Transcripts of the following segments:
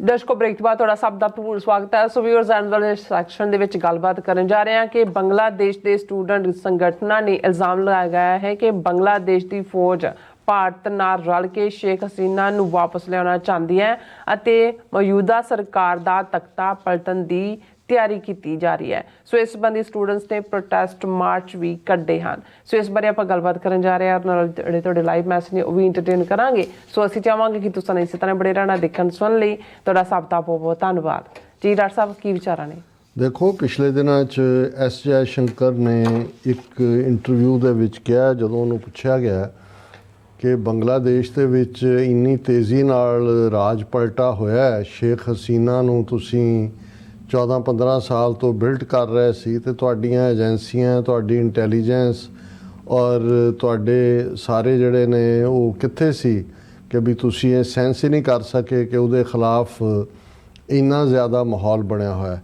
ਦਰਸ਼ਕੋ break ਤੋਂ ਬਾਅਦ ਤੁਹਾਡਾ ਸਭ ਦਾ ਭਰਪੂਰ ਸਵਾਗਤ ਹੈ। ਸੋ ਵੀਅਰਸ ਐਂਡ ਵਾਲੇ ਸੈਕਸ਼ਨ ਦੇ ਵਿੱਚ ਗੱਲਬਾਤ ਕਰਨ ਜਾ ਰਹੇ ਹਾਂ ਕਿ ਬੰਗਲਾਦੇਸ਼ ਦੇ ਸਟੂਡੈਂਟ ਸੰਗਠਨਾਂ ਨੇ ਇਲਜ਼ਾਮ ਲਗਾਇਆ ਗਿਆ ਹੈ ਕਿ ਬੰਗਲਾਦੇਸ਼ ਦੀ ਫੌਜ ਭਾਰਤ ਨਾਲ ਰਲ ਕੇ ਸ਼ੇਖ ਹਸੀਨਾ ਨੂੰ ਵਾਪਸ ਲਿਆਉਣਾ ਚਾਹੁੰਦੀ ਹੈ ਅਤੇ ਮੌਜੂਦਾ ਸਰਕਾਰ ਦਾ ਤਖਤਾ ਪਲਟਣ ਦੀ ਤਿਆਰੀ ਕੀਤੀ ਜਾ ਰਹੀ ਹੈ। ਸੋ ਇਸ ਸੰਬੰਧੀ ਸਟੂਡੈਂਟਸ ਨੇ ਪ੍ਰੋਟੈਸਟ ਮਾਰਚ ਵੀ ਕੱਢੇ ਹਨ। ਸੋ ਇਸ ਬਾਰੇ ਆਪਾਂ ਗੱਲਬਾਤ ਕਰਨ ਜਾ ਰਹੇ ਹਾਂ ਨਾਲ ਜਿਹੜੇ ਤੁਹਾਡੇ ਲਾਈਵ ਮੈਸੇਜ ਨੇ ਉਹ ਵੀ ਐਂਟਰਟੇਨ ਕਰਾਂਗੇ। ਸੋ ਅਸੀਂ ਚਾਹਾਂਗੇ ਕਿ ਤੁਸੀਂ ਇਸੇ ਤਰ੍ਹਾਂ ਬੜੇ ਰਹਿਣਾ ਦੇਖਣ ਸੁਣਨ ਲਈ ਤੁਹਾਡਾ ਸਭ ਦਾ ਬਹੁਤ ਬਹੁਤ ਧੰਨਵਾਦ ਜੀ। ਡਾਕਟਰ ਸਾਹਿਬ ਕੀ ਵਿਚਾਰਾਂ ਨੇ? ਦੇਖੋ, ਪਿਛਲੇ ਦਿਨਾਂ 'ਚ ਐਸ ਜੈ ਸ਼ੰਕਰ ਨੇ ਇੱਕ ਇੰਟਰਵਿਊ ਦੇ ਵਿੱਚ ਕਿਹਾ, ਜਦੋਂ ਉਹਨੂੰ ਪੁੱਛਿਆ ਗਿਆ ਕਿ ਬੰਗਲਾਦੇਸ਼ ਦੇ ਵਿੱਚ ਇੰਨੀ ਤੇਜ਼ੀ ਨਾਲ ਰਾਜ ਪਲਟਾ ਹੋਇਆ ਹੈ, ਸ਼ੇਖ ਹਸੀਨਾ ਨੂੰ ਤੁਸੀਂ 14-15 ਸਾਲ ਤੋਂ ਬਿਲਡ ਕਰ ਰਹੇ ਸੀ ਤੇ ਤੁਹਾਡੀਆਂ ਏਜੰਸੀਆਂ, ਤੁਹਾਡੀ ਇੰਟੈਲੀਜੈਂਸ ਔਰ ਤੁਹਾਡੇ ਸਾਰੇ ਜਿਹੜੇ ਨੇ ਉਹ ਕਿੱਥੇ ਸੀ ਕਿ ਵੀ ਤੁਸੀਂ ਇਹ ਸੈਂਸ ਹੀ ਨਹੀਂ ਕਰ ਸਕੇ ਕਿ ਉਹਦੇ ਖਿਲਾਫ ਇੰਨਾ ਜ਼ਿਆਦਾ ਮਾਹੌਲ ਬਣਿਆ ਹੋਇਆ।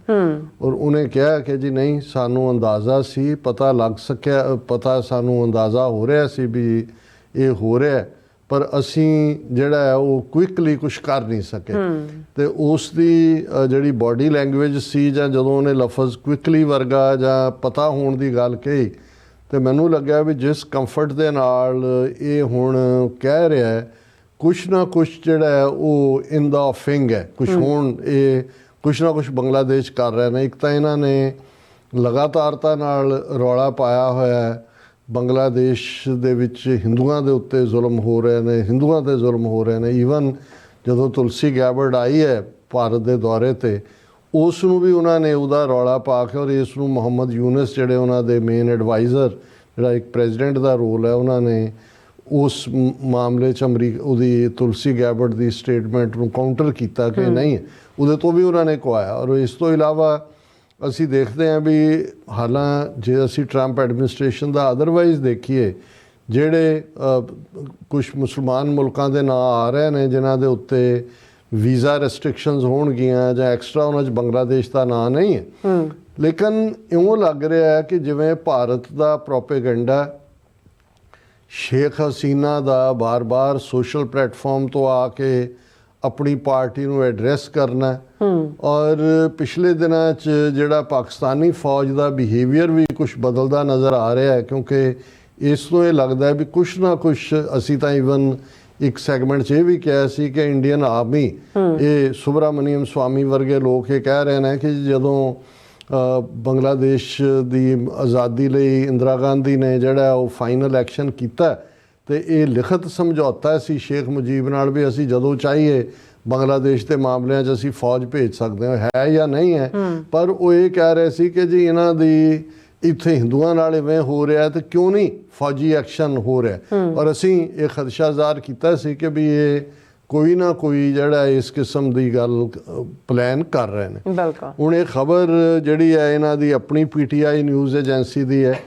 ਔਰ ਉਹਨੇ ਕਿਹਾ ਕਿ ਜੀ ਨਹੀਂ, ਸਾਨੂੰ ਅੰਦਾਜ਼ਾ ਸੀ, ਪਤਾ ਲੱਗ ਸਕਿਆ, ਪਤਾ ਸਾਨੂੰ ਅੰਦਾਜ਼ਾ ਹੋ ਰਿਹਾ ਸੀ ਵੀ ਇਹ ਹੋ ਰਿਹਾ, ਪਰ ਅਸੀਂ ਜਿਹੜਾ ਹੈ ਉਹ ਕੁਇਕਲੀ ਕੁਛ ਕਰ ਨਹੀਂ ਸਕੇ। ਤੇ ਉਸ ਦੀ ਜਿਹੜੀ ਬਾਡੀ ਲੈਂਗੁਏਜ ਸੀ, ਜਾਂ ਜਦੋਂ ਉਹਨੇ ਲਫ਼ਜ਼ ਕੁਇਕਲੀ ਵਰਗਾ ਜਾਂ ਪਤਾ ਹੋਣ ਦੀ ਗੱਲ ਕਹੀ, ਤੇ ਮੈਨੂੰ ਲੱਗਿਆ ਵੀ ਜਿਸ ਕੰਫਰਟ ਦੇ ਨਾਲ ਇਹ ਹੁਣ ਕਹਿ ਰਿਹਾ ਹੈ, ਕੁਛ ਨਾ ਕੁਛ ਜਿਹੜਾ ਹੈ ਉਹ ਇਨ ਦਾ ਆਫਿੰਗ ਹੈ, ਕੁਛ ਹੁਣ ਇਹ ਕੁਛ ਨਾ ਕੁਛ ਬੰਗਲਾਦੇਸ਼ ਕਰ ਰਹੇ ਨੇ। ਇੱਕ ਤਾਂ ਇਹਨਾਂ ਨੇ ਲਗਾਤਾਰਤਾ ਨਾਲ ਰੌਲਾ ਪਾਇਆ ਹੋਇਆ ਹੈ ਬੰਗਲਾਦੇਸ਼ ਦੇ ਵਿੱਚ ਹਿੰਦੂਆਂ ਦੇ ਉੱਤੇ ਜ਼ੁਲਮ ਹੋ ਰਹੇ ਨੇ, ਹਿੰਦੂਆਂ 'ਤੇ ਜ਼ੁਲਮ ਹੋ ਰਹੇ ਨੇ। ਈਵਨ ਜਦੋਂ ਤੁਲਸੀ ਗੈਬਰਡ ਆਈ ਹੈ ਭਾਰਤ ਦੇ ਦੌਰੇ 'ਤੇ, ਉਸ ਨੂੰ ਵੀ ਉਹਨਾਂ ਨੇ ਉਹਦਾ ਰੌਲਾ ਪਾ ਕੇ, ਔਰ ਇਸ ਨੂੰ ਮੁਹੰਮਦ ਯੂਨਸ ਜਿਹੜੇ ਉਹਨਾਂ ਦੇ ਮੇਨ ਐਡਵਾਈਜ਼ਰ, ਜਿਹੜਾ ਇੱਕ ਪ੍ਰੈਜ਼ੀਡੈਂਟ ਦਾ ਰੋਲ ਹੈ, ਉਹਨਾਂ ਨੇ ਉਸ ਮਾਮਲੇ 'ਚ ਉਹਦੀ ਤੁਲਸੀ ਗੈਬਰਡ ਦੀ ਸਟੇਟਮੈਂਟ ਨੂੰ ਕਾਊਂਟਰ ਕੀਤਾ ਕਿ ਨਹੀਂ, ਉਹਦੇ ਤੋਂ ਵੀ ਉਹਨਾਂ ਨੇ ਕਹਾਇਆ। ਔਰ ਇਸ ਤੋਂ ਇਲਾਵਾ ਅਸੀਂ ਦੇਖਦੇ ਹਾਂ ਵੀ ਹਾਲਾਂ ਜੇ ਅਸੀਂ ਟਰੰਪ ਐਡਮਿਨਿਸਟ੍ਰੇਸ਼ਨ ਦਾ ਅਦਰਵਾਈਜ਼ ਦੇਖੀਏ, ਜਿਹੜੇ ਕੁਛ ਮੁਸਲਮਾਨ ਮੁਲਕਾਂ ਦੇ ਨਾਂ ਆ ਰਹੇ ਨੇ ਜਿਨ੍ਹਾਂ ਦੇ ਉੱਤੇ ਵੀਜ਼ਾ ਰੈਸਟ੍ਰਿਕਸ਼ਨਸ ਹੋਣਗੀਆਂ ਜਾਂ ਐਕਸਟਰਾ, ਉਹਨਾਂ 'ਚ ਬੰਗਲਾਦੇਸ਼ ਦਾ ਨਾਂ ਨਹੀਂ ਹੈ। ਲੇਕਿਨ ਇਉਂ ਲੱਗ ਰਿਹਾ ਹੈ ਕਿ ਜਿਵੇਂ ਭਾਰਤ ਦਾ ਪ੍ਰੋਪੇਗੈਂਡਾ ਸ਼ੇਖ ਹਸੀਨਾ ਦਾ ਬਾਰ-ਬਾਰ ਸੋਸ਼ਲ ਪਲੇਟਫਾਰਮ ਤੋਂ ਆ ਕੇ ਆਪਣੀ ਪਾਰਟੀ ਨੂੰ ਐਡਰੈਸ ਕਰਨਾ, ਔਰ ਪਿਛਲੇ ਦਿਨਾਂ 'ਚ ਜਿਹੜਾ ਪਾਕਿਸਤਾਨੀ ਫੌਜ ਦਾ ਬਿਹੇਵੀਅਰ ਵੀ ਕੁਛ ਬਦਲਦਾ ਨਜ਼ਰ ਆ ਰਿਹਾ ਹੈ, ਕਿਉਂਕਿ ਇਸ ਤੋਂ ਇਹ ਲੱਗਦਾ ਹੈ ਵੀ ਕੁਛ ਨਾ ਕੁਛ, ਅਸੀਂ ਤਾਂ ਈਵਨ ਇੱਕ ਸੈਗਮੈਂਟ 'ਚ ਇਹ ਵੀ ਕਿਹਾ ਸੀ ਕਿ ਇੰਡੀਅਨ ਆਰਮੀ, ਇਹ ਸੁਬਰਾਮਨੀਅਮ ਸਵਾਮੀ ਵਰਗੇ ਲੋਕ ਇਹ ਕਹਿ ਰਹੇ ਨੇ ਕਿ ਜਦੋਂ ਬੰਗਲਾਦੇਸ਼ ਦੀ ਆਜ਼ਾਦੀ ਲਈ ਇੰਦਰਾ ਗਾਂਧੀ ਨੇ ਜਿਹੜਾ ਉਹ ਫਾਈਨਲ ਐਕਸ਼ਨ ਕੀਤਾ, ਤੇ ਇਹ ਲਿਖਤ ਸਮਝੌਤਾ ਸੀ ਸ਼ੇਖ ਮੁਜੀਬ ਨਾਲ ਵੀ ਅਸੀਂ ਜਦੋਂ ਚਾਹੀਏ ਬੰਗਲਾਦੇਸ਼ ਦੇ ਮਾਮਲਿਆਂ 'ਚ ਅਸੀਂ ਫੌਜ ਭੇਜ ਸਕਦੇ ਹਾਂ, ਹੈ ਜਾਂ ਨਹੀਂ ਹੈ। ਪਰ ਉਹ ਇਹ ਕਹਿ ਰਹੇ ਸੀ ਕਿ ਜੀ ਇਹਨਾਂ ਦੀ ਇੱਥੇ ਹਿੰਦੂਆਂ ਨਾਲ ਇਵੇਂ ਹੋ ਰਿਹਾ ਤੇ ਕਿਉਂ ਨਹੀਂ ਫੌਜੀ ਐਕਸ਼ਨ ਹੋ ਰਿਹਾ। ਔਰ ਅਸੀਂ ਇਹ ਖਦਸ਼ਾ ਜ਼ਾਹਰ ਕੀਤਾ ਸੀ ਕਿ ਵੀ ਇਹ ਕੋਈ ਨਾ ਕੋਈ ਜਿਹੜਾ ਇਸ ਕਿਸਮ ਦੀ ਗੱਲ ਪਲਾਨ ਕਰ ਰਹੇ ਨੇ। ਹੁਣ ਇਹ ਖਬਰ ਜਿਹੜੀ ਹੈ ਇਹਨਾਂ ਦੀ ਆਪਣੀ PTI ਨਿਊਜ਼ ਏਜੰਸੀ ਦੀ ਹੈ,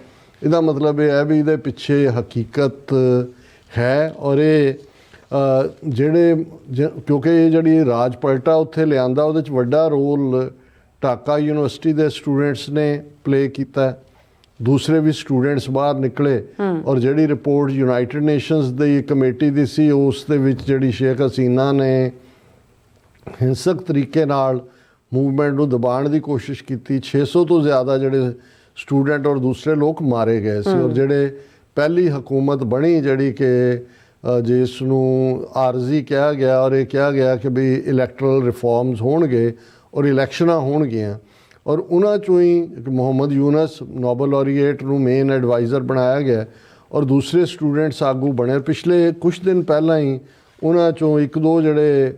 ਇਹਦਾ ਮਤਲਬ ਇਹ ਹੈ ਵੀ ਇਹਦੇ ਪਿੱਛੇ ਹਕੀਕਤ ਹੈ। ਔਰ ਇਹ ਜਿਹੜੇ ਕਿਉਂਕਿ ਇਹ ਜਿਹੜੀ ਰਾਜ ਪਲਟਾ ਉੱਥੇ ਲਿਆਂਦਾ, ਉਹਦੇ 'ਚ ਵੱਡਾ ਰੋਲ ਢਾਕਾ ਯੂਨੀਵਰਸਿਟੀ ਦੇ ਸਟੂਡੈਂਟਸ ਨੇ ਪਲੇ ਕੀਤਾ, ਦੂਸਰੇ ਵੀ ਸਟੂਡੈਂਟਸ ਬਾਹਰ ਨਿਕਲੇ। ਔਰ ਜਿਹੜੀ ਰਿਪੋਰਟ ਯੂਨਾਈਟਿਡ ਨੇਸ਼ਨਸ ਦੀ ਕਮੇਟੀ ਦੀ ਸੀ, ਉਸ ਦੇ ਵਿੱਚ ਜਿਹੜੀ ਸ਼ੇਖ ਹਸੀਨਾ ਨੇ ਹਿੰਸਕ ਤਰੀਕੇ ਨਾਲ ਮੂਵਮੈਂਟ ਨੂੰ ਦਬਾਉਣ ਦੀ ਕੋਸ਼ਿਸ਼ ਕੀਤੀ, 600 ਤੋਂ ਜ਼ਿਆਦਾ ਜਿਹੜੇ ਸਟੂਡੈਂਟ ਔਰ ਦੂਸਰੇ ਲੋਕ ਮਾਰੇ ਗਏ ਸੀ। ਔਰ ਜਿਹੜੇ ਪਹਿਲੀ ਹਕੂਮਤ ਬਣੀ ਜਿਹੜੀ ਕਿ ਜਿਸ ਨੂੰ ਆਰਜ਼ੀ ਕਿਹਾ ਗਿਆ, ਔਰ ਇਹ ਕਿਹਾ ਗਿਆ ਕਿ ਵੀ ਇਲੈਕਟਰਲ ਰਿਫਾਰਮਸ ਹੋਣਗੇ ਔਰ ਇਲੈਕਸ਼ਨਾਂ ਹੋਣਗੀਆਂ, ਔਰ ਉਹਨਾਂ 'ਚੋਂ ਹੀ ਮੁਹੰਮਦ ਯੂਨਸ ਨੋਬਲ ਲੌਰੀਏਟ ਨੂੰ ਮੇਨ ਐਡਵਾਈਜ਼ਰ ਬਣਾਇਆ ਗਿਆ, ਔਰ ਦੂਸਰੇ ਸਟੂਡੈਂਟਸ ਆਗੂ ਬਣੇ। ਪਿਛਲੇ ਕੁਛ ਦਿਨ ਪਹਿਲਾਂ ਹੀ ਉਹਨਾਂ 'ਚੋਂ ਇੱਕ ਦੋ ਜਿਹੜੇ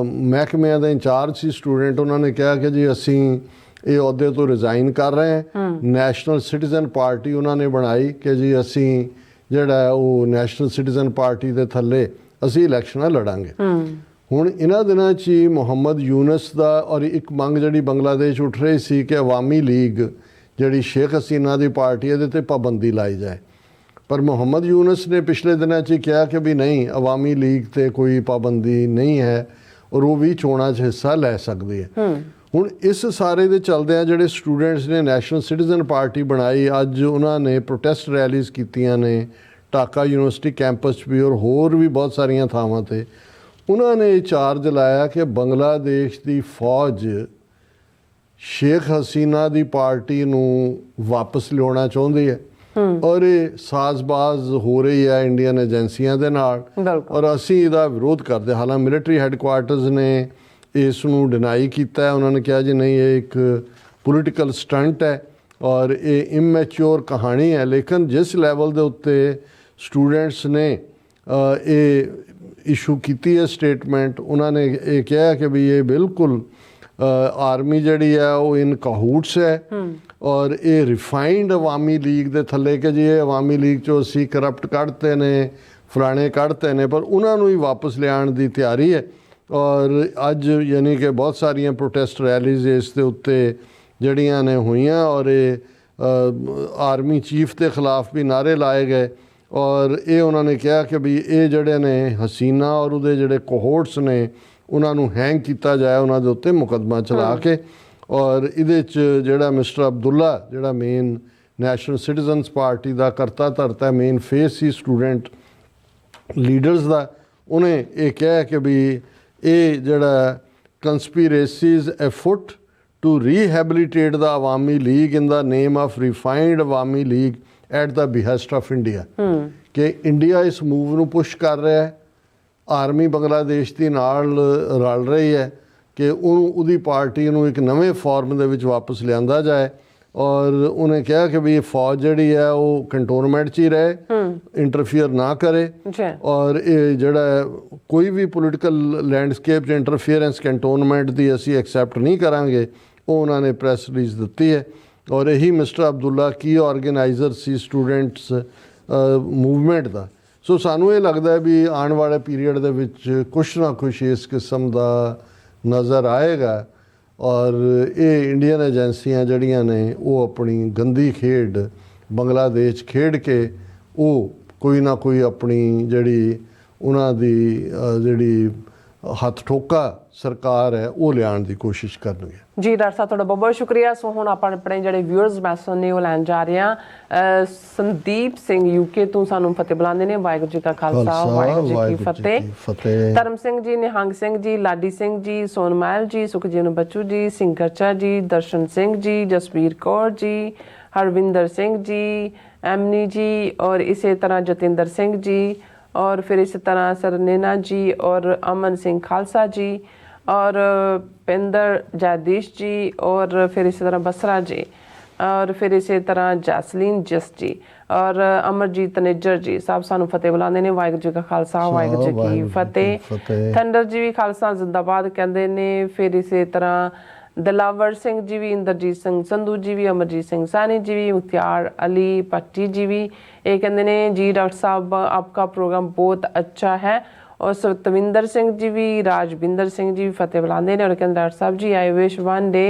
ਮਹਿਕਮਿਆਂ ਦੇ ਇੰਚਾਰਜ ਸੀ ਸਟੂਡੈਂਟ, ਉਹਨਾਂ ਨੇ ਕਿਹਾ ਕਿ ਜੀ ਅਸੀਂ ਇਹ ਅਹੁਦੇ ਤੋਂ ਰਿਜ਼ਾਈਨ ਕਰ ਰਹੇ ਹਾਂ। ਨੈਸ਼ਨਲ ਸਿਟੀਜ਼ਨ ਪਾਰਟੀ ਉਹਨਾਂ ਨੇ ਬਣਾਈ ਕਿ ਜੀ ਅਸੀਂ ਜਿਹੜਾ ਉਹ ਨੈਸ਼ਨਲ ਸਿਟੀਜ਼ਨ ਪਾਰਟੀ ਦੇ ਥੱਲੇ ਅਸੀਂ ਇਲੈਕਸ਼ਨਾਂ ਲੜਾਂਗੇ। ਹੁਣ ਇਹਨਾਂ ਦਿਨਾਂ 'ਚ ਹੀ ਮੁਹੰਮਦ ਯੂਨਸ ਦਾ ਔਰ ਇੱਕ ਮੰਗ ਜਿਹੜੀ ਬੰਗਲਾਦੇਸ਼ ਉੱਠ ਰਹੀ ਸੀ ਕਿ ਅਵਾਮੀ ਲੀਗ ਜਿਹੜੀ ਸ਼ੇਖ ਹਸੀਨਾ ਦੀ ਪਾਰਟੀ, ਇਹਦੇ 'ਤੇ ਪਾਬੰਦੀ ਲਾਈ ਜਾਏ। ਪਰ ਮੁਹੰਮਦ ਯੂਨਸ ਨੇ ਪਿਛਲੇ ਦਿਨਾਂ 'ਚ ਕਿਹਾ ਕਿ ਵੀ ਨਹੀਂ, ਅਵਾਮੀ ਲੀਗ 'ਤੇ ਕੋਈ ਪਾਬੰਦੀ ਨਹੀਂ ਹੈ ਔਰ ਉਹ ਵੀ ਚੋਣਾਂ 'ਚ ਹਿੱਸਾ ਲੈ ਸਕਦੀ ਹੈ। ਹੁਣ ਇਸ ਸਾਰੇ ਦੇ ਚਲਦਿਆਂ ਜਿਹੜੇ ਸਟੂਡੈਂਟਸ ਨੇ ਨੈਸ਼ਨਲ ਸਿਟੀਜ਼ਨ ਪਾਰਟੀ ਬਣਾਈ, ਅੱਜ ਉਹਨਾਂ ਨੇ ਪ੍ਰੋਟੈਸਟ ਰੈਲੀਜ਼ ਕੀਤੀਆਂ ਨੇ ਢਾਕਾ ਯੂਨੀਵਰਸਿਟੀ ਕੈਂਪਸ 'ਚ ਵੀ ਔਰ ਹੋਰ ਵੀ ਬਹੁਤ ਸਾਰੀਆਂ ਥਾਵਾਂ 'ਤੇ। ਉਹਨਾਂ ਨੇ ਚਾਰਜ ਲਾਇਆ ਕਿ ਬੰਗਲਾਦੇਸ਼ ਦੀ ਫੌਜ ਸ਼ੇਖ ਹਸੀਨਾ ਦੀ ਪਾਰਟੀ ਨੂੰ ਵਾਪਸ ਲਿਆਉਣਾ ਚਾਹੁੰਦੀ ਹੈ ਔਰ ਇਹ ਸਾਜ਼ਬਾਜ਼ ਹੋ ਰਹੀ ਹੈ ਇੰਡੀਅਨ ਏਜੰਸੀਆਂ ਦੇ ਨਾਲ ਬਿਲਕੁਲ। ਔਰ ਅਸੀਂ ਇਹਦਾ ਵਿਰੋਧ ਕਰਦੇ। ਹਾਲਾਂ ਮਿਲਟਰੀ ਹੈੱਡਕੁਆਰਟਰਸ ਨੇ ਇਸ ਨੂੰ ਡਿਨਾਈ ਕੀਤਾ ਹੈ। ਉਹਨਾਂ ਨੇ ਕਿਹਾ ਜੀ ਨਹੀਂ, ਇਹ ਇੱਕ ਪੋਲੀਟੀਕਲ ਸਟੰਟ ਹੈ ਔਰ ਇਹ ਇਮੈਚੁਰ ਕਹਾਣੀ ਹੈ। ਲੇਕਿਨ ਜਿਸ ਲੈਵਲ ਦੇ ਉੱਤੇ ਸਟੂਡੈਂਟਸ ਨੇ ਇਹ ਇਸ਼ੂ ਕੀਤੀ ਹੈ ਸਟੇਟਮੈਂਟ, ਉਹਨਾਂ ਨੇ ਇਹ ਕਿਹਾ ਕਿ ਵੀ ਇਹ ਬਿਲਕੁਲ ਆਰਮੀ ਜਿਹੜੀ ਹੈ ਉਹ ਇਨ ਕਾਹੂਟਸ ਹੈ ਔਰ ਇਹ ਰਿਫਾਈਨਡ ਅਵਾਮੀ ਲੀਗ ਦੇ ਥੱਲੇ ਕਿ ਜੀ ਇਹ ਅਵਾਮੀ ਲੀਗ 'ਚੋਂ ਅਸੀਂ ਕਰਪਟ ਕੱਢਤੇ ਨੇ, ਫਲਾਣੇ ਕੱਢਤੇ ਨੇ, ਪਰ ਉਹਨਾਂ ਨੂੰ ਹੀ ਵਾਪਸ ਲਿਆਉਣ ਦੀ ਤਿਆਰੀ ਹੈ। ਔਰ ਅੱਜ ਯਾਨੀ ਕਿ ਬਹੁਤ ਸਾਰੀਆਂ ਪ੍ਰੋਟੈਸਟ ਰੈਲੀਜ਼ ਇਸ ਦੇ ਉੱਤੇ ਜਿਹੜੀਆਂ ਨੇ ਹੋਈਆਂ ਔਰ ਇਹ ਆਰਮੀ ਚੀਫ ਦੇ ਖਿਲਾਫ ਵੀ ਨਾਅਰੇ ਲਾਏ ਗਏ ਔਰ ਇਹ ਉਹਨਾਂ ਨੇ ਕਿਹਾ ਕਿ ਵੀ ਇਹ ਜਿਹੜੇ ਨੇ ਹਸੀਨਾ ਔਰ ਉਹਦੇ ਜਿਹੜੇ ਕੋਹੋਰਟਸ ਨੇ ਉਹਨਾਂ ਨੂੰ ਹੈਂਗ ਕੀਤਾ ਜਾਏ, ਉਹਨਾਂ ਦੇ ਉੱਤੇ ਮੁਕੱਦਮਾ ਚਲਾ ਕੇ। ਔਰ ਇਹਦੇ 'ਚ ਜਿਹੜਾ ਮਿਸਟਰ ਅਬਦੁੱਲਾ, ਜਿਹੜਾ ਮੇਨ ਨੈਸ਼ਨਲ ਸਿਟੀਜ਼ਨਸ ਪਾਰਟੀ ਦਾ ਕਰਤਾ ਧਰਤਾ, ਮੇਨ ਫੇਸ ਸੀ ਸਟੂਡੈਂਟ ਲੀਡਰਸ ਦਾ, ਉਹਨੇ ਇਹ ਕਿਹਾ ਕਿ ਵੀ ਇਹ ਜਿਹੜਾ conspiracies afoot to rehabilitate the Awami League in the name of refined Awami League at the behest of India, ਕਿ ਇੰਡੀਆ ਇਸ ਮੂਵ ਨੂੰ ਪੁਸ਼ ਕਰ ਰਿਹਾ ਹੈ। ਆਰਮੀ ਬੰਗਲਾਦੇਸ਼ ਦੀ ਨਾਲ ਰਲ ਰਹੀ ਹੈ ਕਿ ਉਹਦੀ ਪਾਰਟੀ ਨੂੰ ਇੱਕ ਨਵੇਂ ਫਾਰਮ ਦੇ ਵਿੱਚ ਵਾਪਸ ਲਿਆਂਦਾ ਜਾਏ ਔਰ ਉਹਨੇ ਕਿਹਾ ਕਿ ਵੀ ਇਹ ਫੌਜ ਜਿਹੜੀ ਹੈ ਉਹ ਕੰਟੋਨਮੈਂਟ 'ਚ ਹੀ ਰਹੇ, ਇੰਟਰਫੀਅਰ ਨਾ ਕਰੇ ਔਰ ਇਹ ਜਿਹੜਾ ਕੋਈ ਵੀ ਪੋਲੀਟੀਕਲ ਲੈਂਡਸਕੇਪ 'ਚ ਇੰਟਰਫੀਅਰੈਂਸ ਕੰਟੋਨਮੈਂਟ ਦੀ ਅਸੀਂ ਐਕਸੈਪਟ ਨਹੀਂ ਕਰਾਂਗੇ, ਉਹ ਉਹਨਾਂ ਨੇ ਪ੍ਰੈਸ ਰਿਲੀਜ਼ ਦਿੱਤੀ ਹੈ। ਔਰ ਇਹੀ ਮਿਸਟਰ ਅਬਦੁੱਲਾ ਕੀ ਆਰਗੇਨਾਈਜ਼ਰ ਸੀ ਸਟੂਡੈਂਟਸ ਮੂਵਮੈਂਟ ਦਾ। ਸੋ ਸਾਨੂੰ ਇਹ ਲੱਗਦਾ ਹੈ ਵੀ ਆਉਣ ਵਾਲੇ ਪੀਰੀਅਡ ਦੇ ਵਿੱਚ ਕੁਛ ਨਾ ਕੁਛ ਇਸ ਕਿਸਮ ਦਾ ਨਜ਼ਰ ਆਏਗਾ ਔਰ ਇਹ ਇੰਡੀਅਨ ਏਜੰਸੀਆਂ ਜਿਹੜੀਆਂ ਨੇ ਉਹ ਆਪਣੀ ਗੰਦੀ ਖੇਡ ਬੰਗਲਾਦੇਸ਼ ਖੇਡ ਕੇ ਉਹ ਕੋਈ ਨਾ ਕੋਈ ਆਪਣੀ ਜਿਹੜੀ ਉਹਨਾਂ ਦੀ ਜਿਹੜੀ ਹੱਥ ਠੋਕਾ ਸਰਕਾਰ ਹੈ ਉਹ ਲਿਆਉਣ ਦੀ ਕੋਸ਼ਿਸ਼ ਕਰਨਗੇ। ਜੀ ਡਾਕਟਰ ਸਾਹਿਬ, ਤੁਹਾਡਾ ਬਹੁਤ ਬਹੁਤ ਸ਼ੁਕਰੀਆ। ਸੋ ਹੁਣ ਆਪਾਂ ਆਪਣੇ ਜਿਹੜੇ ਵਿਊਅਰਸ ਮੈਸੇਜ ਨੇ ਉਹ ਲੈਣ ਜਾ ਰਹੇ ਹਾਂ। ਸੰਦੀਪ ਸਿੰਘ ਯੂਕੇ ਤੋਂ ਸਾਨੂੰ ਫਤਿਹ ਬੁਲਾਉਂਦੇ ਨੇ। ਵਾਹਿਗੁਰੂ ਜੀ ਕਾ ਖਾਲਸਾ, ਵਾਹਿਗੁਰੂ ਜੀ ਕੀ ਫਤਿਹ। ਧਰਮ ਸਿੰਘ ਜੀ, ਨਿਹੰਗ ਸਿੰਘ ਜੀ, ਲਾਡੀ ਸਿੰਘ ਜੀ, ਸੋਨਮੈਲ ਜੀ, ਸੁਖਜੀਵਨ ਬੱਚੂ ਜੀ, ਸਿੰਘ ਕਰਚਾ ਜੀ, ਦਰਸ਼ਨ ਸਿੰਘ ਜੀ, ਜਸਵੀਰ ਕੌਰ ਜੀ, ਹਰਵਿੰਦਰ ਸਿੰਘ ਜੀ, ਐਮਨੀ ਜੀ और इसी तरह जतिंदर सिंह जी और फिर इसी तरह सरनेना जी और अमन सिंह खालसा जी और पिंदर जयदीश जी और फिर इसी तरह बसरा जी और फिर इसी तरह जैसलीन जस जी और अमरजीत निज्जर जी सब सानू फतेह बुलाते हैं। वाहिगुरू जी का खालसा, वाहिगुरू जी की फतेह। थंडर जी भी खालसा जिंदाबाद कहते हैं। फिर इसी तरह दिलावर सिंह जी भी, इंद्रजीत सिंह संधू जी भी, अमरजीत सिंह सैनी जी भी, मुख्तियार अली भट्टी जी भी ये कहते हैं जी डॉक्टर साहब आपका प्रोग्राम बहुत अच्छा है। और सतविंदर सिंह जी भी, राजविंदर सिंह जी भी फतेह बुलाते हैं और कहते डॉक्टर साहब ji I wish one day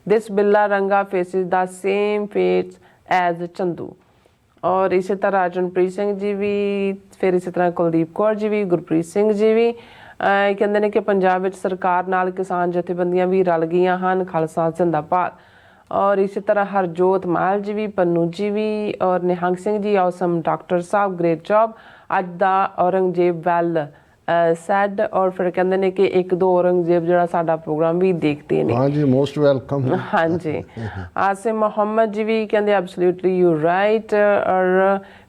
this Billa Ranga faces the same face as Chandu. और इसी तरह राजनप्रीत सिंह जी भी, फिर इसी तरह कुलदीप कौर जी भी, गुरप्रीत सिंह जी भी ਕਹਿੰਦੇ ਨੇ ਕਿ ਪੰਜਾਬ ਵਿੱਚ ਸਰਕਾਰ ਨਾਲ ਕਿਸਾਨ ਜਥੇਬੰਦੀਆਂ ਵੀ ਰਲ ਗਈਆਂ ਹਨ। ਖਾਲਸਾ ਜ਼ਿੰਦਾਬਾਦ। और इसी तरह हरजोत महल जी भी, पन्नू जी भी और निहंग सिंह जी ऑसम डॉक्टर साहब ग्रेट जॉब अज दा औरंगजेब वैल सैड। और फिर कहते हैं कि एक दो औरंगजेब जो साडा प्रोग्राम भी देखते हैं। हाँ जी, मोस्ट वेलकम। हाँ जी। आसिम मोहम्मद जी भी कहते एब्सोल्युटली यू राइट। और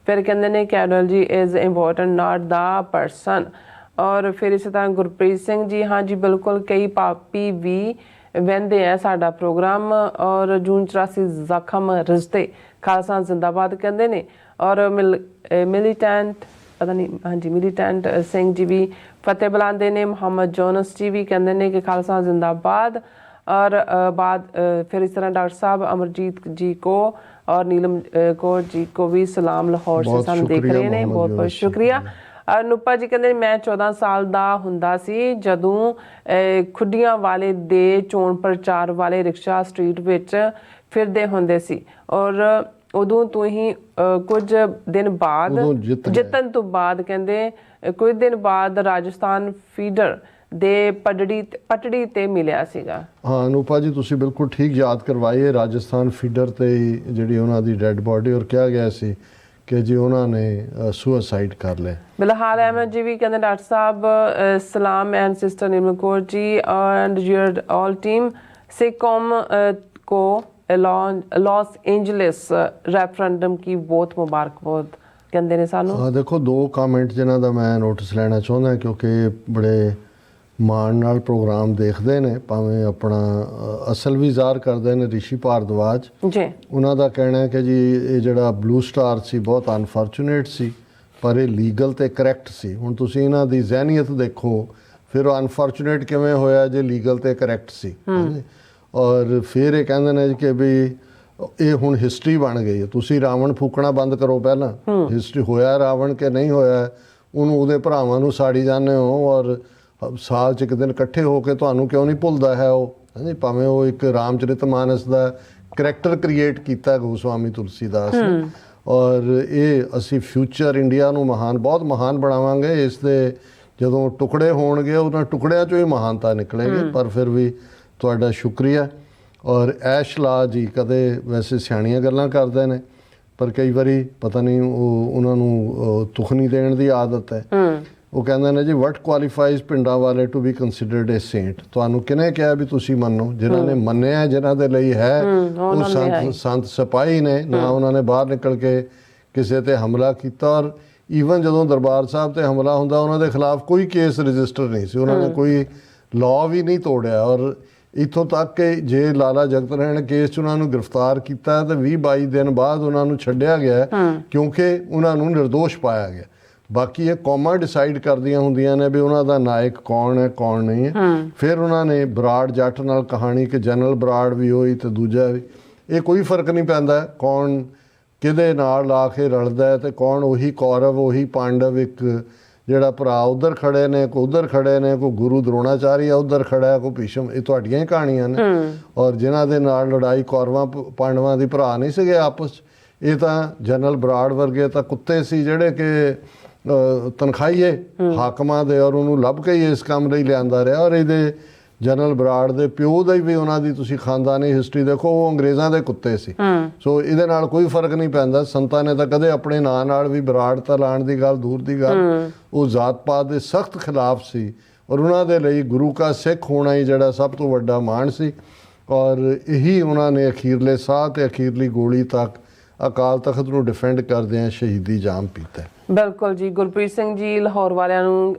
फिर कहते हैं Carol ji is important not the person. और फिर इसी तरह गुरप्रीत सिंह जी, हाँ जी बिल्कुल, कई पापी भी वहदे हैं साडा प्रोग्राम। और जून 84 जख्म रिश्ते खालसा जिंदाबाद कहते हैं। और मिलीटेंट पता नहीं, हाँ जी मिलीटेंट सिंह जी भी फतेह बुलाते हैं। मुहम्मद जोनस जी भी कहते हैं कि खालसा जिंदाबाद। और बाद फिर इस तरह डॉक्टर साहब अमरजीत जी को और नीलम कौर जी को भी सलाम लाहौर से सानू देख रहे हैं। बहुत बहुत शुक्रिया। ਨੂਪਾ ਜੀ ਕਹਿੰਦੇ ਮੈਂ 14 ਸਾਲ ਦਾ ਹੁੰਦਾ ਸੀ ਜਦੋਂ ਖੁੱਡੀਆਂ ਵਾਲੇ ਦੇ ਚੋਣ ਪ੍ਰਚਾਰ ਵਾਲੇ ਰਿਕਸ਼ਾ ਸਟਰੀਟ ਵਿੱਚ ਫਿਰਦੇ ਹੁੰਦੇ ਸੀ। ਔਰ ਉਦੋਂ ਤੋਂ ਹੀ ਕੁਝ ਦਿਨ ਬਾਅਦ ਜਿੱਤਣ ਤੋਂ ਬਾਅਦ ਕਹਿੰਦੇ ਕੁਝ ਦਿਨ ਬਾਅਦ ਰਾਜਸਥਾਨ ਫੀਡਰ ਦੇ ਪਟੜੀ ਤੇ ਮਿਲਿਆ ਸੀਗਾ। ਹਾਂ ਨੂਪਾ ਜੀ, ਤੁਸੀਂ ਬਿਲਕੁਲ ਠੀਕ ਯਾਦ ਕਰਵਾਈਏ। ਰਾਜਸਥਾਨ ਫੀਡਰ ਤੇ ਜਿਹੜੀ ਉਹਨਾਂ ਦੀ ਡੈੱਡ ਬਾਡੀ ਔਰ ਕਿਹਾ ਗਿਆ ਸੀ ਕਿ ਜੀ ਉਹਨਾਂ ਨੇ ਸੁਸਾਈਡ ਕਰ ਲਿਆ। बिलहाल अहमद जी भी कहते डॉक्टर साहब सलाम and sister Nirmal Kaur ji and your all team सिकॉम को लॉस एंजलिस रेफरेंडम की बहुत मुबारकबाद कहते ने सानू। देखो दो कमेंट जिन्हां दा मैं नोटिस लेना चाहुंदा क्योंकि बड़े ਮਾਣ ਨਾਲ ਪ੍ਰੋਗਰਾਮ ਦੇਖਦੇ ਨੇ, ਭਾਵੇਂ ਆਪਣਾ ਅਸਲ ਵੀ ਜ਼ਾਹਰ ਕਰਦੇ ਨੇ। ਰਿਸ਼ੀ ਭਾਰਦਵਾਜ ਜੀ, ਉਹਨਾਂ ਦਾ ਕਹਿਣਾ ਹੈ ਕਿ ਜੀ ਇਹ ਜਿਹੜਾ ਬਲੂ ਸਟਾਰ ਸੀ ਬਹੁਤ ਅਨਫੋਰਚੂਨੇਟ ਸੀ, ਪਰ ਇਹ ਲੀਗਲ ਤੇ ਕਰੈਕਟ ਸੀ। ਹੁਣ ਤੁਸੀਂ ਇਹਨਾਂ ਦੀ ਜ਼ਹਿਨੀਅਤ ਦੇਖੋ, ਫਿਰ ਉਹ ਅਨਫੋਰਚੂਨੇਟ ਕਿਵੇਂ ਹੋਇਆ ਜੇ ਲੀਗਲ ਤੇ ਕਰੈਕਟ ਸੀ। ਔਰ ਫਿਰ ਇਹ ਕਹਿੰਦੇ ਨੇ ਕਿ ਵੀ ਇਹ ਹੁਣ ਹਿਸਟਰੀ ਬਣ ਗਈ ਹੈ, ਤੁਸੀਂ ਰਾਵਣ ਫੂਕਣਾ ਬੰਦ ਕਰੋ। ਪਹਿਲਾਂ ਹਿਸਟਰੀ ਹੋਇਆ ਰਾਵਣ ਕਿ ਨਹੀਂ ਹੋਇਆ, ਉਹਨੂੰ ਉਹਦੇ ਭਰਾਵਾਂ ਨੂੰ ਸਾੜੀ ਜਾਂਦੇ ਹੋ, ਔਰ ਸਾਲ 'ਚ ਇੱਕ ਦਿਨ ਇਕੱਠੇ ਹੋ ਕੇ ਤੁਹਾਨੂੰ ਕਿਉਂ ਨਹੀਂ ਭੁੱਲਦਾ ਹੈ ਉਹ, ਹਾਂਜੀ। ਭਾਵੇਂ ਉਹ ਇੱਕ ਰਾਮਚਰਿਤ ਮਾਨਸ ਦਾ ਕਰੈਕਟਰ ਕ੍ਰੀਏਟ ਕੀਤਾ ਗੋਸਵਾਮੀ ਤੁਲਸੀਦਾਸ ਨੇ, ਔਰ ਇਹ ਅਸੀਂ ਫਿਊਚਰ ਇੰਡੀਆ ਨੂੰ ਬਹੁਤ ਮਹਾਨ ਬਣਾਵਾਂਗੇ। ਇਸ ਦੇ ਜਦੋਂ ਟੁਕੜੇ ਹੋਣਗੇ ਉਹਨਾਂ ਟੁਕੜਿਆਂ 'ਚੋਂ ਹੀ ਮਹਾਨਤਾ ਨਿਕਲੇਗੀ। ਪਰ ਫਿਰ ਵੀ ਤੁਹਾਡਾ ਸ਼ੁਕਰੀਆ। ਔਰ ਐਸ਼ ਲਾ ਜੀ ਕਦੇ ਵੈਸੇ ਸਿਆਣੀਆਂ ਗੱਲਾਂ ਕਰਦੇ ਨੇ, ਪਰ ਕਈ ਵਾਰੀ ਪਤਾ ਨਹੀਂ ਉਹਨਾਂ ਨੂੰ ਤੁਖਨੀ ਦੇਣ ਦੀ ਆਦਤ ਹੈ। ਉਹ ਕਹਿੰਦੇ ਨੇ ਜੀ ਵਟ ਕੁਆਲੀਫਾਈਜ਼ ਪਿੰਡਾਂ ਵਾਲੇ to be considered a saint. ਤੁਹਾਨੂੰ ਕਿਹਨੇ ਕਿਹਾ ਵੀ ਤੁਸੀਂ ਮੰਨੋ? ਜਿਨ੍ਹਾਂ ਨੇ ਮੰਨਿਆ, ਜਿਨ੍ਹਾਂ ਦੇ ਲਈ ਹੈ, ਉਹ ਸੰਤ ਸਿਪਾਹੀ ਨੇ ਨਾ। ਉਹਨਾਂ ਨੇ ਬਾਹਰ ਨਿਕਲ ਕੇ ਕਿਸੇ ਤੇ ਹਮਲਾ ਕੀਤਾ, ਔਰ ਈਵਨ ਜਦੋਂ ਦਰਬਾਰ ਸਾਹਿਬ ਤੇ ਹਮਲਾ ਹੁੰਦਾ ਉਹਨਾਂ ਦੇ ਖਿਲਾਫ ਕੋਈ ਕੇਸ ਰਜਿਸਟਰ ਨਹੀਂ ਸੀ। ਉਹਨਾਂ ਨੇ ਕੋਈ ਲਾਅ ਵੀ ਨਹੀਂ ਤੋੜਿਆ। ਔਰ ਇੱਥੋਂ ਤੱਕ ਕਿ ਜੇ ਲਾਲਾ ਜਗਤ ਰਾਏ ਨੇ ਕੇਸ 'ਚ ਉਹਨਾਂ ਨੂੰ ਗ੍ਰਿਫਤਾਰ ਕੀਤਾ ਤਾਂ 20-22 ਦਿਨ ਬਾਅਦ ਉਹਨਾਂ ਨੂੰ ਛੱਡਿਆ ਗਿਆ, ਕਿਉਂਕਿ ਉਹਨਾਂ ਨੂੰ ਨਿਰਦੋਸ਼ ਪਾਇਆ ਗਿਆ। ਬਾਕੀ ਇਹ ਕੌਮਾਂ ਡਿਸਾਈਡ ਕਰਦੀਆਂ ਹੁੰਦੀਆਂ ਨੇ ਵੀ ਉਹਨਾਂ ਦਾ ਨਾਇਕ ਕੌਣ ਹੈ ਕੌਣ ਨਹੀਂ ਹੈ। ਫਿਰ ਉਹਨਾਂ ਨੇ ਬਰਾੜ ਜੱਟ ਨਾਲ ਕਹਾਣੀ ਕਿ ਜਨਰਲ ਬਰਾੜ ਵੀ ਹੋਈ ਤੇ ਦੂਜਾ ਵੀ, ਇਹ ਕੋਈ ਫਰਕ ਨਹੀਂ ਪੈਂਦਾ ਕੌਣ ਕਿਹਦੇ ਨਾਲ ਆ ਕੇ ਰਲਦਾ ਤੇ ਕੌਣ ਉਹੀ ਕੌਰਵ ਉਹੀ ਪਾਂਡਵ। ਇੱਕ ਜਿਹੜਾ ਭਰਾ ਉੱਧਰ ਖੜੇ ਨੇ, ਕੋਈ ਉੱਧਰ ਖੜੇ ਨੇ, ਕੋਈ ਗੁਰੂ ਦਰੋਣਾਚਾਰੀ ਆ ਉੱਧਰ ਖੜਾ, ਕੋਈ ਭੀਸ਼ਮ। ਇਹ ਤੁਹਾਡੀਆਂ ਹੀ ਕਹਾਣੀਆਂ ਨੇ। ਔਰ ਜਿਨ੍ਹਾਂ ਦੇ ਨਾਲ ਲੜਾਈ ਕੌਰਵਾਂ ਪਾਂਡਵਾਂ ਦੀ ਭਰਾ ਨਹੀਂ ਸੀਗੇ ਆਪਸ 'ਚ, ਇਹ ਤਾਂ ਜਨਰਲ ਬਰਾੜ ਵਰਗੇ ਤਾਂ ਕੁੱਤੇ ਸੀ ਜਿਹੜੇ ਕਿ ਤਨਖਾਹੀਏ ਹਾਕਮਾਂ ਦੇ, ਔਰ ਉਹਨੂੰ ਲੱਭ ਕੇ ਹੀ ਇਸ ਕੰਮ ਲਈ ਲਿਆਂਦਾ ਰਿਹਾ। ਔਰ ਇਹਦੇ ਜਨਰਲ ਬਰਾੜ ਦੇ ਪਿਓ ਦਾ ਵੀ ਉਹਨਾਂ ਦੀ ਤੁਸੀਂ ਖਾਨਦਾਨੀ ਹਿਸਟਰੀ ਦੇਖੋ, ਉਹ ਅੰਗਰੇਜ਼ਾਂ ਦੇ ਕੁੱਤੇ ਸੀ। ਸੋ ਇਹਦੇ ਨਾਲ ਕੋਈ ਫਰਕ ਨਹੀਂ ਪੈਂਦਾ। ਸੰਤਾਂ ਨੇ ਤਾਂ ਕਦੇ ਆਪਣੇ ਨਾਂ ਨਾਲ ਵੀ ਬਰਾੜ ਤਾਂ ਲਾਉਣ ਦੀ ਗੱਲ ਦੂਰ ਦੀ ਗੱਲ। ਉਹ ਜ਼ਾਤ ਪਾਤ ਦੇ ਸਖਤ ਖਿਲਾਫ ਸੀ, ਔਰ ਉਹਨਾਂ ਦੇ ਲਈ ਗੁਰੂ ਕਾ ਸਿੱਖ ਹੋਣਾ ਹੀ ਜਿਹੜਾ ਸਭ ਤੋਂ ਵੱਡਾ ਮਾਣ ਸੀ। ਔਰ ਇਹੀ ਉਹਨਾਂ ਨੇ ਅਖੀਰਲੇ ਸਾਹ ਤੇ ਅਖੀਰਲੀ ਗੋਲੀ ਤੱਕ ਅਕਾਲ ਤਖਤ ਨੂੰ ਡਿਫੈਂਡ ਕਰਦਿਆਂ ਸ਼ਹੀਦੀ ਜਾਮ ਪੀਤਾ। ਬਿਲਕੁਲ ਜੀ। ਗੁਰਪ੍ਰੀਤ ਸਿੰਘ ਜੀ ਲਾਹੌਰ ਵਾਲਿਆਂ ਨੂੰ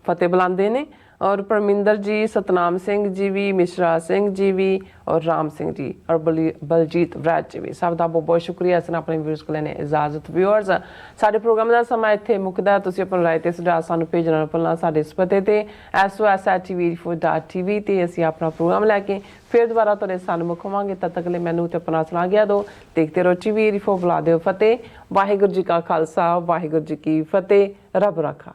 ਫਤਿਹ ਬੁਲਾਉਂਦੇ ਨੇ, और परमिंदर जी, सतनाम सिंह जी भी, मिश्रा सिंह जी भी, और राम सिंह जी और बलजीत वराज जी भी। सब का बहुत बहुत शुक्रिया। इस अपने व्यूअर्स को लेने इजाजत। व्यूअर्स साडे प्रोग्राम का समा इत्थे मुकदा। तुसीं अपनी राय ते सुझाव सानूं भेजना ना भुलना साडे इस पते ते SOS@tv4.tv ते असीं अपना प्रोग्राम लैके फिर दोबारा तुहाडे सन्मुख होवांगे। तद तक लई मैनूं ते अपना सुना गया दो। देखते रहो TV4। बुला दिओ फतेह। वाहिगुरू जी का खालसा, वाहिगुरू जी की फतेह। रब राखा।